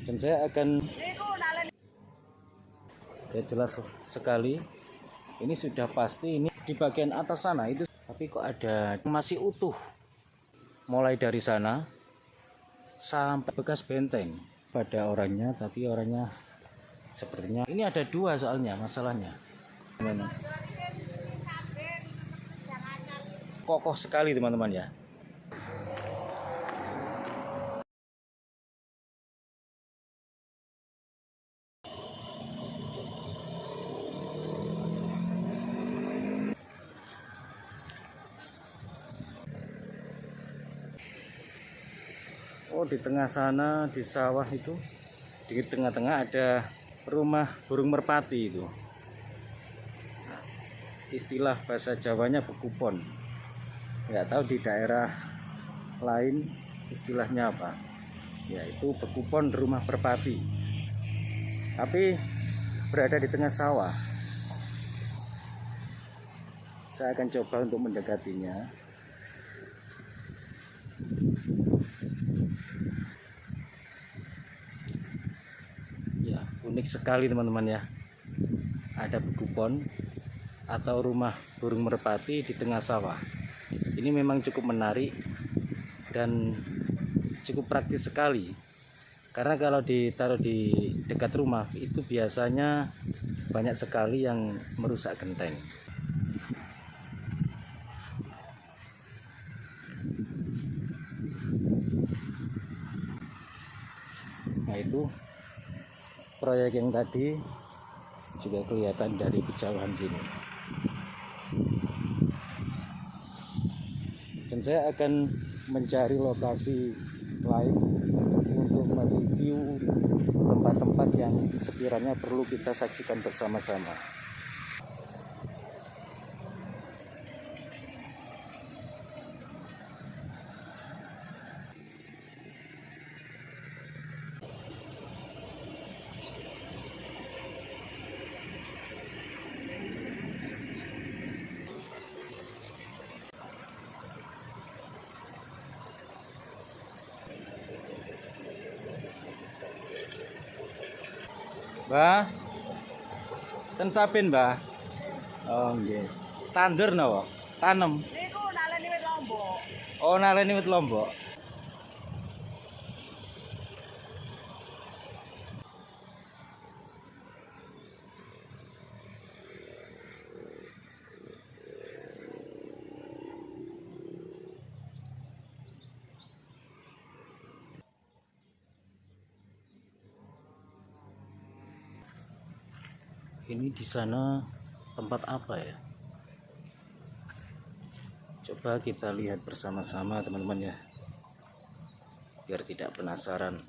Dan saya akan jelas sekali, ini sudah pasti ini di bagian atas sana itu, tapi kok ada masih utuh, mulai dari sana sampai bekas benteng. Pada orangnya, tapi orangnya sepertinya ini ada dua soalnya masalahnya. Kokoh sekali teman-teman ya. Oh, di tengah sana di sawah itu, di tengah-tengah ada rumah burung merpati itu. Nah, istilah bahasa Jawanya bekupon. Nggak tahu di daerah lain istilahnya apa. Yaitu bekupon rumah merpati. Tapi berada di tengah sawah. Saya akan coba untuk mendekatinya. Unik sekali teman-teman ya, ada bekupon atau rumah burung merpati di tengah sawah. Ini memang cukup menarik dan cukup praktis sekali, karena kalau ditaruh di dekat rumah itu biasanya banyak sekali yang merusak genteng. Nah, itu proyek yang tadi juga kelihatan dari kejauhan sini. Dan saya akan mencari lokasi lain untuk mereview tempat-tempat yang sekiranya perlu kita saksikan bersama-sama. Mbah, ten saben mbah. Oh nggih. Tandur napa? Tanem. Niku naleni wit lombok. Oh, naleni wit lombok. Ini di sana tempat apa ya? Coba kita lihat bersama-sama teman-teman ya, biar tidak penasaran.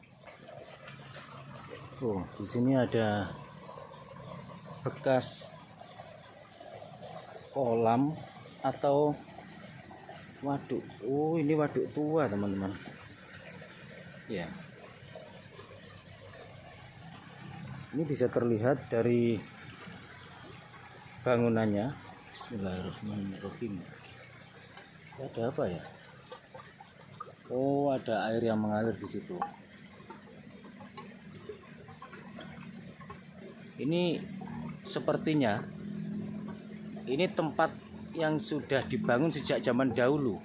Oh, di sini ada bekas kolam atau waduk. Oh, ini waduk tua teman-teman. Ya. Ini bisa terlihat dari bangunannya. Bismillahirrahmanirrahim. Ada apa ya? Oh, ada air yang mengalir di situ. Ini sepertinya ini tempat yang sudah dibangun sejak zaman dahulu.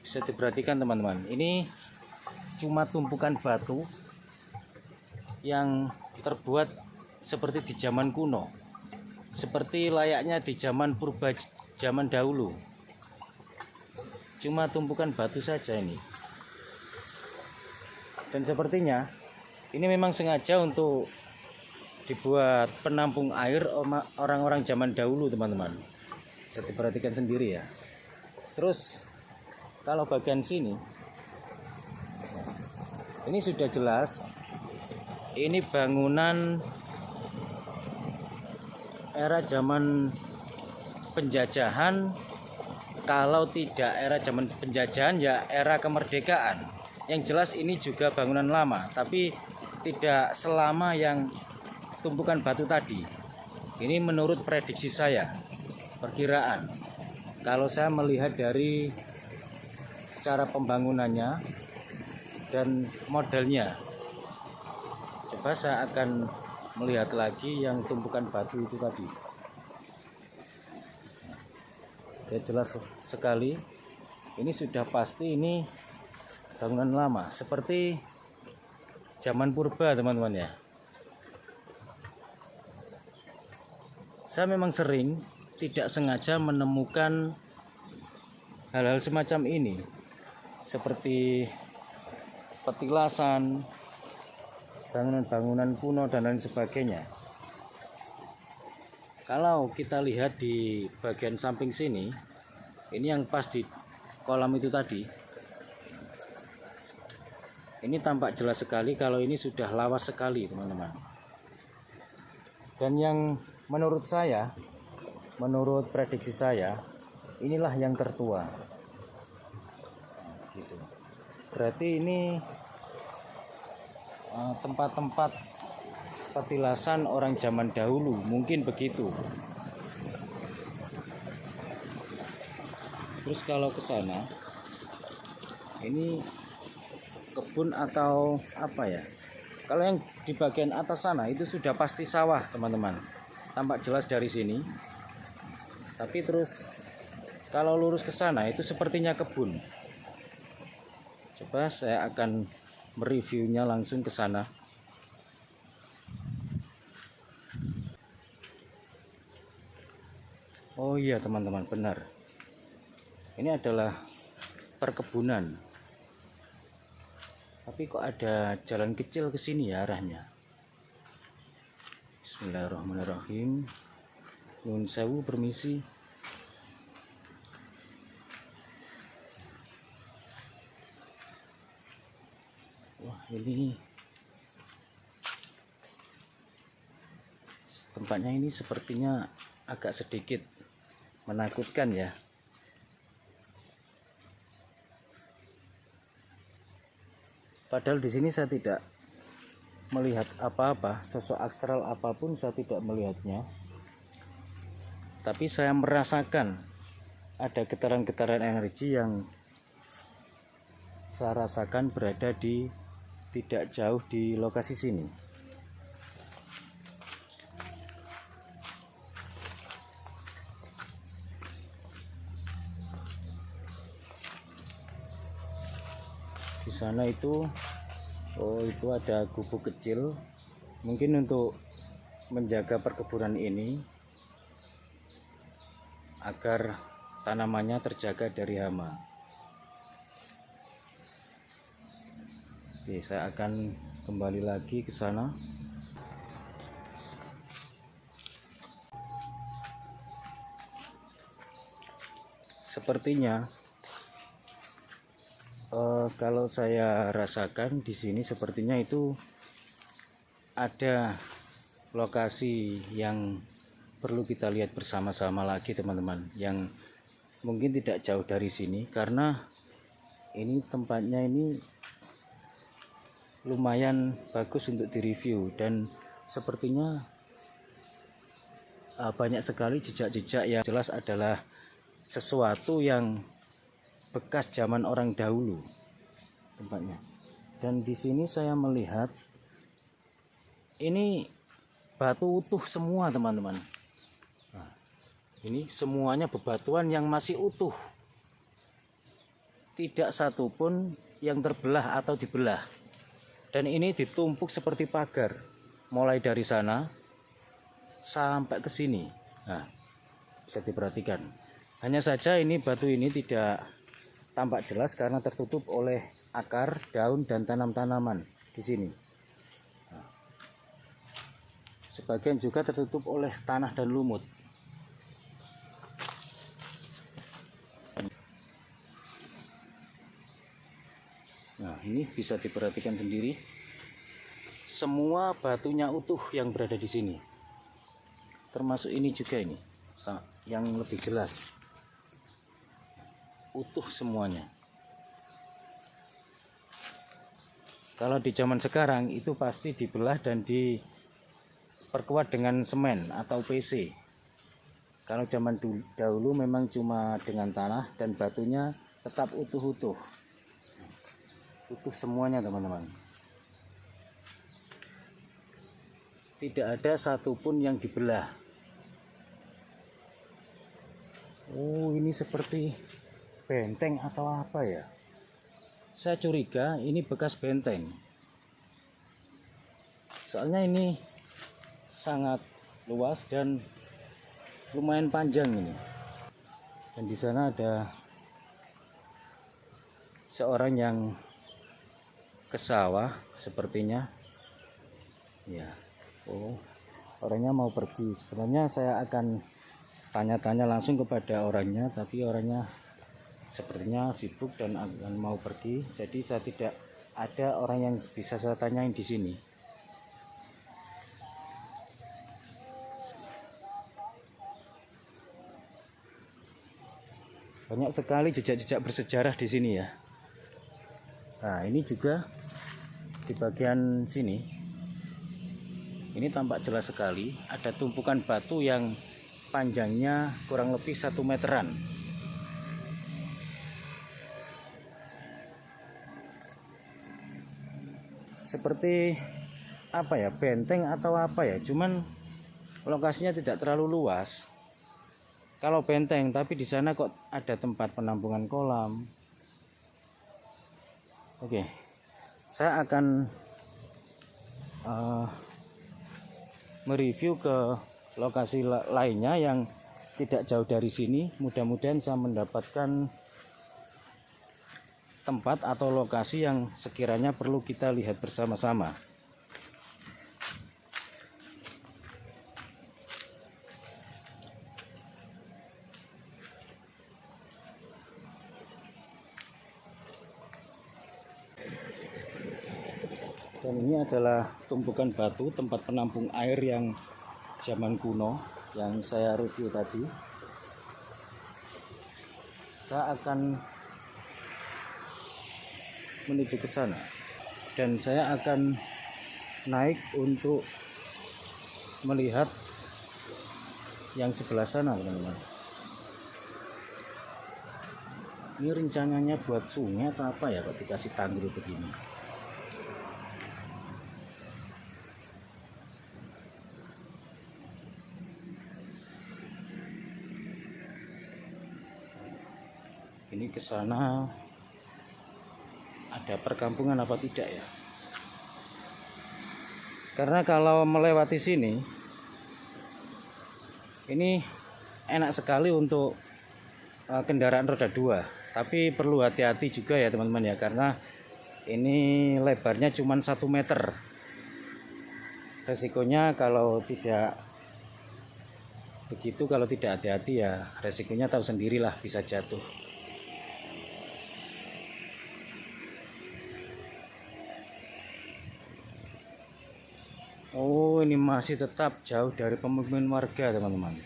Bisa diperhatikan teman-teman. Ini cuma tumpukan batu yang terbuat seperti di zaman kuno, seperti layaknya di zaman purba zaman dahulu. Cuma tumpukan batu saja ini. Dan sepertinya ini memang sengaja untuk dibuat penampung air orang-orang zaman dahulu teman-teman. Bisa diperhatikan sendiri ya. Terus kalau bagian sini ini sudah jelas ini bangunan era zaman penjajahan. Kalau tidak era zaman penjajahan ya era kemerdekaan. Yang jelas ini juga bangunan lama, tapi tidak selama yang tumpukan batu tadi. Ini menurut prediksi saya, perkiraan. Kalau saya melihat dari cara pembangunannya dan modelnya. coba saya akan melihat lagi yang tumpukan batu itu tadi. Ya, jelas sekali ini sudah pasti ini bangunan lama seperti zaman purba teman-teman ya. Saya memang sering tidak sengaja menemukan hal-hal semacam ini seperti petilasan, bangunan-bangunan kuno dan lain sebagainya. Kalau kita lihat di bagian samping sini, ini yang pas di kolam itu tadi, ini tampak jelas sekali kalau ini sudah lawas sekali teman-teman. Dan yang menurut saya, menurut prediksi saya, inilah yang tertua. Gitu. Berarti ini tempat-tempat petilasan orang zaman dahulu, mungkin begitu. Terus kalau ke sana, ini kebun atau apa ya? Kalau yang di bagian atas sana itu sudah pasti sawah teman-teman, tampak jelas dari sini. Tapi terus kalau lurus ke sana itu sepertinya kebun. Coba saya akan mereviewnya langsung ke sana. Oh iya teman-teman, benar. Ini adalah perkebunan. Tapi kok ada jalan kecil ke sini ya arahnya. Bismillahirrahmanirrahim. Nun sewu, permisi. Wah, ini tempatnya ini sepertinya agak sedikit menakutkan ya. Padahal di sini saya tidak melihat apa-apa, sosok astral apapun saya tidak melihatnya. Tapi saya merasakan ada getaran-getaran energi yang saya rasakan berada di tidak jauh di lokasi sini. Di sana itu, oh itu ada gubuk kecil, mungkin untuk menjaga perkebunan ini agar tanamannya terjaga dari hama. Oke, saya akan kembali lagi ke sana. Sepertinya kalau saya rasakan di sini sepertinya itu ada lokasi yang perlu kita lihat bersama-sama lagi teman-teman, yang mungkin tidak jauh dari sini, karena ini tempatnya ini lumayan bagus untuk direview dan sepertinya banyak sekali jejak-jejak yang jelas adalah sesuatu yang bekas zaman orang dahulu tempatnya. Dan di sini saya melihat ini batu utuh semua teman-teman. Nah, ini semuanya bebatuan yang masih utuh, tidak satu pun yang terbelah atau dibelah. Dan ini ditumpuk seperti pagar, mulai dari sana sampai ke sini. Nah, bisa diperhatikan. Hanya saja ini batu ini tidak tampak jelas karena tertutup oleh akar, daun, dan tanam-tanaman di sini. Nah, sebagian juga tertutup oleh tanah dan lumut. Nah, ini bisa diperhatikan sendiri. Semua batunya utuh yang berada di sini. Termasuk ini juga ini, yang lebih jelas. Utuh semuanya. Kalau di zaman sekarang itu pasti dibelah dan diperkuat dengan semen atau PC. Kalau zaman dahulu memang cuma dengan tanah dan batunya tetap utuh-utuh. Utuh semuanya teman-teman. tidak ada satupun yang dibelah. Oh, ini seperti benteng atau apa ya? Saya curiga ini bekas benteng. Soalnya ini sangat luas dan lumayan panjang ini. Dan di sana ada seorang yang ke sawah sepertinya. Ya. Oh, orangnya mau pergi. Sebenarnya saya akan tanya-tanya langsung kepada orangnya, tapi orangnya sepertinya sibuk dan akan mau pergi. Jadi saya tidak ada orang yang bisa saya tanyain di sini. Banyak sekali jejak-jejak bersejarah di sini ya. Nah, ini juga di bagian sini. Ini tampak jelas sekali ada tumpukan batu yang panjangnya kurang lebih 1 meteran. Seperti apa ya, benteng atau apa ya, cuman lokasinya tidak terlalu luas. Kalau benteng, tapi di sana kok ada tempat penampungan kolam. Oke, saya akan mereview ke lokasi lainnya yang tidak jauh dari sini. Mudah-mudahan saya mendapatkan tempat atau lokasi yang sekiranya perlu kita lihat bersama-sama. Dan ini adalah tumpukan batu tempat penampung air yang zaman kuno yang saya review tadi. Saya akan menuju ke sana dan saya akan naik untuk melihat yang sebelah sana, teman-teman. Ini rencananya buat sungai atau apa ya kok dikasih tanggul begini. Ini ke sana ada perkampungan apa tidak ya? Karena kalau melewati sini ini enak sekali untuk kendaraan roda 2, tapi perlu hati-hati juga ya teman-teman ya, karena ini lebarnya cuma 1 meter. Resikonya kalau tidak begitu, kalau tidak hati-hati ya resikonya tahu sendirilah, bisa jatuh. Oh, ini masih tetap jauh dari pemukiman warga, teman-teman.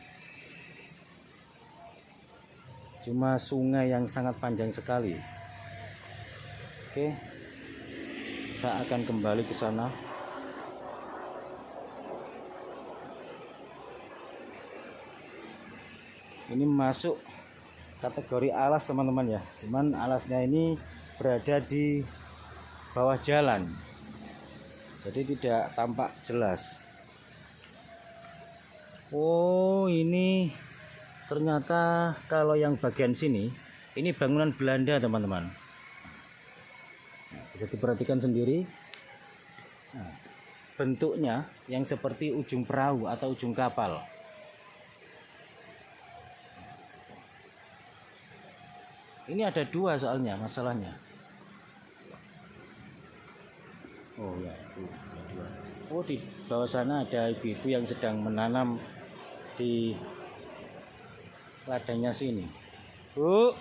Cuma sungai yang sangat panjang sekali. Oke, saya akan kembali ke sana. Ini masuk kategori alas, teman-teman ya. Cuman alasnya ini berada di bawah jalan, jadi tidak tampak jelas. Oh, ini ternyata kalau yang bagian sini ini bangunan Belanda, teman-teman. Bisa diperhatikan sendiri. Nah, bentuknya yang seperti ujung perahu atau ujung kapal. Ini ada 2 soalnya masalahnya. Oh ya, itu ada 2. Oh, di bawah sana ada ibu-ibu yang sedang menanam di ladangnya sini. Bu,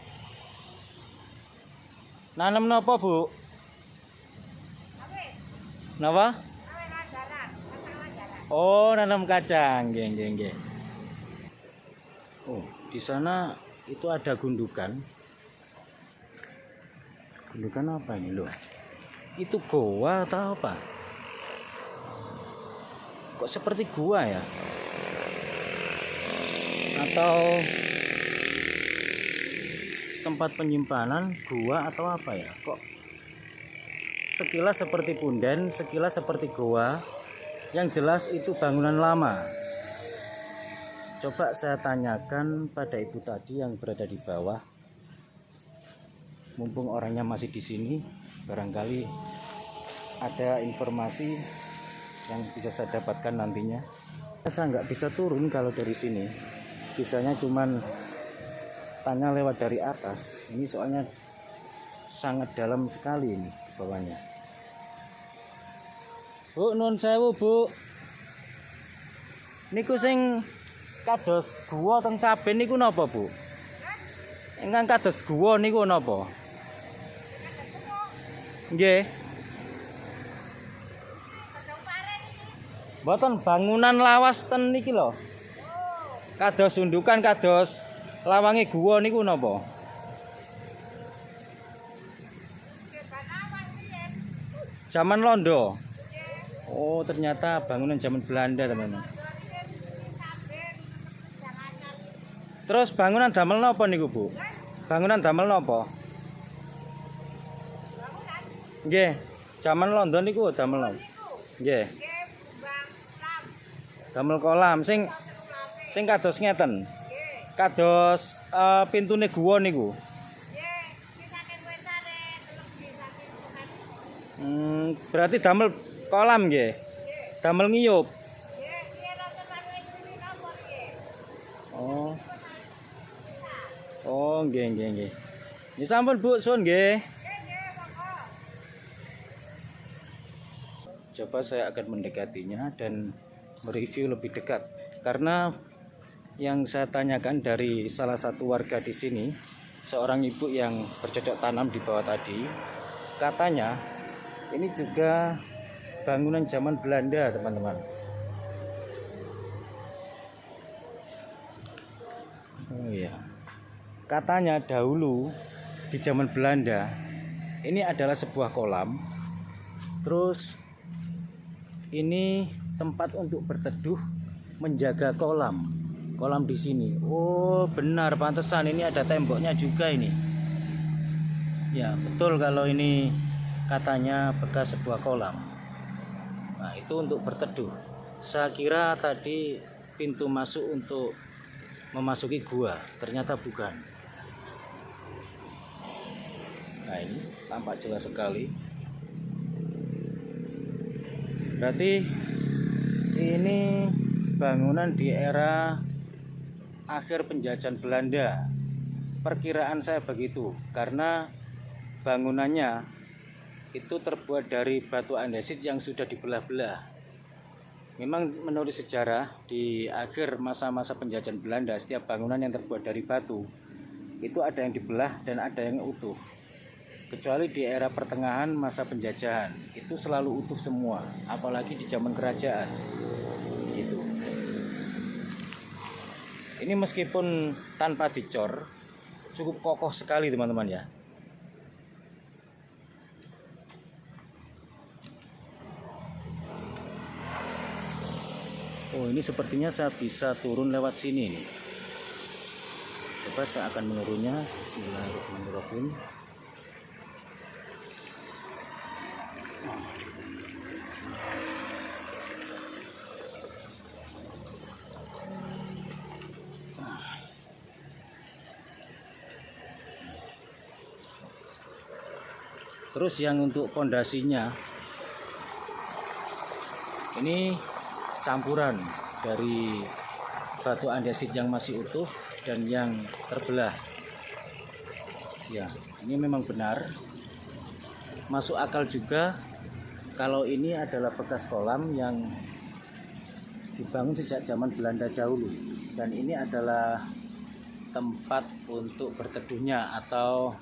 nanam napa, Bu? Napa? Oh, nanam kacang. Nggih. Oh, di sana itu ada gundukan. Gundukan apa ini loh? Itu goa atau apa? Kok seperti gua ya? Atau tempat penyimpanan gua atau apa ya? Kok sekilas seperti punden, sekilas seperti goa, Yang jelas itu bangunan lama. Coba saya tanyakan pada ibu tadi yang berada di bawah. Mumpung orangnya masih di sini, barangkali ada informasi yang bisa saya dapatkan nantinya. Saya nggak bisa turun kalau dari sini, bisanya cuman tanya lewat dari atas. Ini soalnya sangat dalam sekali ini bawahnya. Bu, nun sewu bu, niku sing kados guwa teng Saben niku napa bu? Ingkang kados guwa niku napa? Nggih. Mboten bangunan lawas ten niki lho. Kados undukan kados lawange guwa niku napa? Zaman Londo. Oh, ternyata bangunan zaman Belanda, teman-teman. Terus bangunan damel napa niku, Bu? Bangunan damel napa? Nggih, zaman Londo niku damel napa? Nggih. Damel kolam sing kados ngeten. Kados pintune guwa niku. Berarti damel kolam nggih. Damel ngiyup. Oh. Oh, nggih nggih nggih. Ya sampun Bu, suwun nggih. Coba saya akan mendekatinya dan mereview lebih dekat karena yang saya tanyakan dari salah satu warga di sini, seorang ibu yang bercocok tanam di bawah tadi, katanya ini juga bangunan zaman Belanda, teman-teman. Oh iya. Katanya dahulu di zaman Belanda ini adalah sebuah kolam. Terus ini tempat untuk berteduh, menjaga kolam. Kolam di sini. Oh, benar, pantesan ini ada temboknya juga ini. Ya, betul kalau ini katanya bekas sebuah kolam. Nah, itu untuk berteduh. Saya kira tadi pintu masuk untuk memasuki gua, ternyata bukan. Nah, ini tampak jelas sekali. Berarti ini bangunan di era akhir penjajahan Belanda. Perkiraan saya begitu, karena bangunannya itu terbuat dari batu andesit yang sudah dibelah-belah. Memang menurut sejarah di akhir masa-masa penjajahan Belanda, setiap bangunan yang terbuat dari batu itu ada yang dibelah dan ada yang utuh. Kecuali di era pertengahan masa penjajahan itu selalu utuh semua, apalagi di zaman kerajaan. Gitu. Ini meskipun tanpa dicor cukup kokoh sekali, teman-teman ya. Oh, ini sepertinya saya bisa turun lewat sini nih. Coba saya akan menurunnya. Bismillahirrahmanirrahim. Terus yang untuk pondasinya ini campuran dari batu andesit yang masih utuh dan yang terbelah. Ya, ini memang benar. Masuk akal juga kalau ini adalah bekas kolam yang dibangun sejak zaman Belanda dahulu, dan ini adalah tempat untuk berteduhnya atau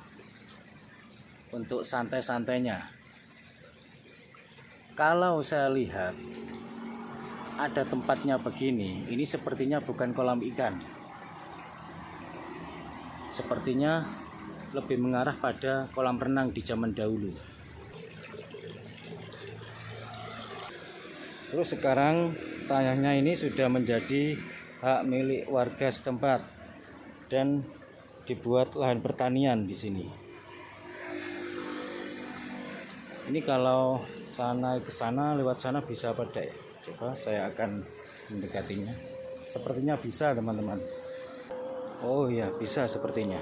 untuk santai-santainya. Kalau saya lihat ada tempatnya begini, ini sepertinya bukan kolam ikan. Sepertinya lebih mengarah pada kolam renang di zaman dahulu. Terus sekarang tanahnya ini sudah menjadi hak milik warga setempat dan dibuat lahan pertanian di sini. Ini kalau sana ke sana lewat sana bisa pada Coba saya akan mendekatinya. Sepertinya bisa teman-teman. Oh ya, bisa sepertinya.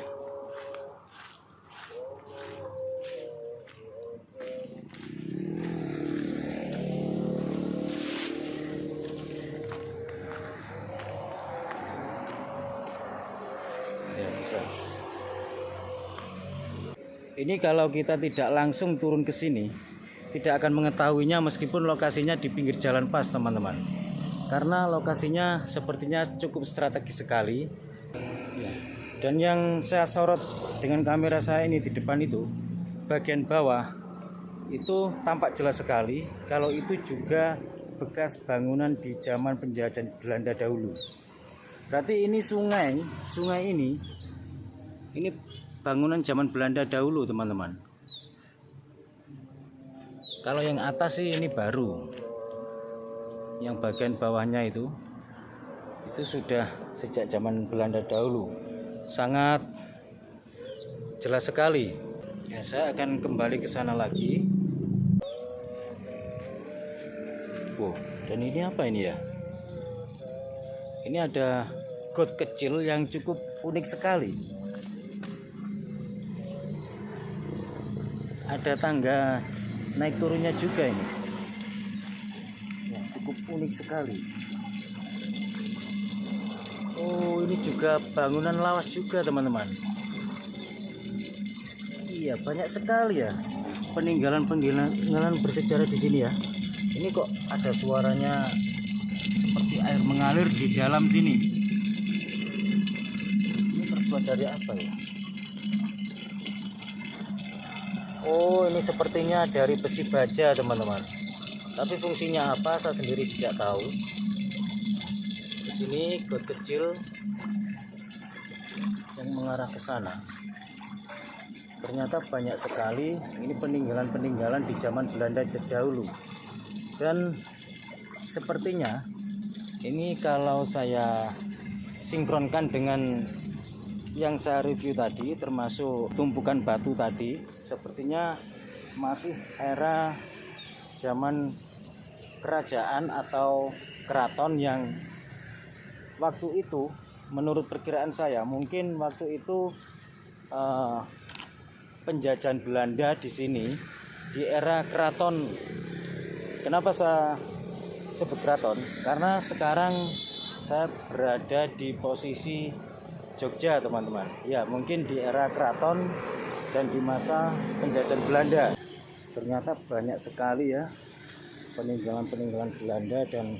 Ya, bisa. Ini kalau kita tidak langsung turun ke sini, tidak akan mengetahuinya meskipun lokasinya di pinggir jalan pas teman-teman. Karena lokasinya sepertinya cukup strategis sekali. Dan yang saya sorot dengan kamera saya ini di depan itu, bagian bawah itu tampak jelas sekali kalau itu juga bekas bangunan di zaman penjajahan Belanda dahulu. Berarti ini sungai ini bangunan zaman Belanda dahulu teman-teman. Kalau yang atas sih ini baru, yang bagian bawahnya itu sudah sejak zaman Belanda dahulu, sangat jelas sekali. Ya, saya akan kembali ke sana lagi. Wow, dan ini apa ini ya? Ini ada got kecil yang cukup unik sekali. Ada tangga naik turunnya juga ini. Ya, cukup unik sekali. Oh, ini juga bangunan lawas juga teman-teman. Iya, banyak sekali ya peninggalan bersejarah di sini ya. Ini kok ada suaranya seperti air mengalir di dalam sini. Ini terbuat dari apa ya? Oh, ini sepertinya dari besi baja teman-teman. Tapi fungsinya apa saya sendiri tidak tahu. Di sini got kecil yang mengarah ke sana. Ternyata banyak sekali ini peninggalan-peninggalan di zaman Belanda dahulu. Dan sepertinya ini kalau saya sinkronkan dengan yang saya review tadi, termasuk tumpukan batu tadi, sepertinya masih era zaman kerajaan atau keraton yang waktu itu menurut perkiraan saya mungkin waktu itu penjajahan Belanda di sini di era keraton. Kenapa saya sebut keraton? Karena sekarang saya berada di posisi Jogja teman-teman. Ya, mungkin di era keraton dan di masa penjajahan Belanda. Ternyata banyak sekali ya peninggalan-peninggalan Belanda dan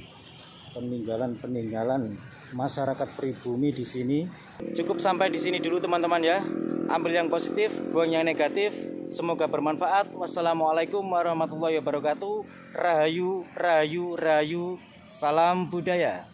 peninggalan-peninggalan masyarakat pribumi di sini. Cukup sampai di sini dulu teman-teman ya. Ambil yang positif, buang yang negatif. Semoga bermanfaat. Wassalamualaikum warahmatullahi wabarakatuh. Rahayu, rahayu, rahayu. Salam budaya.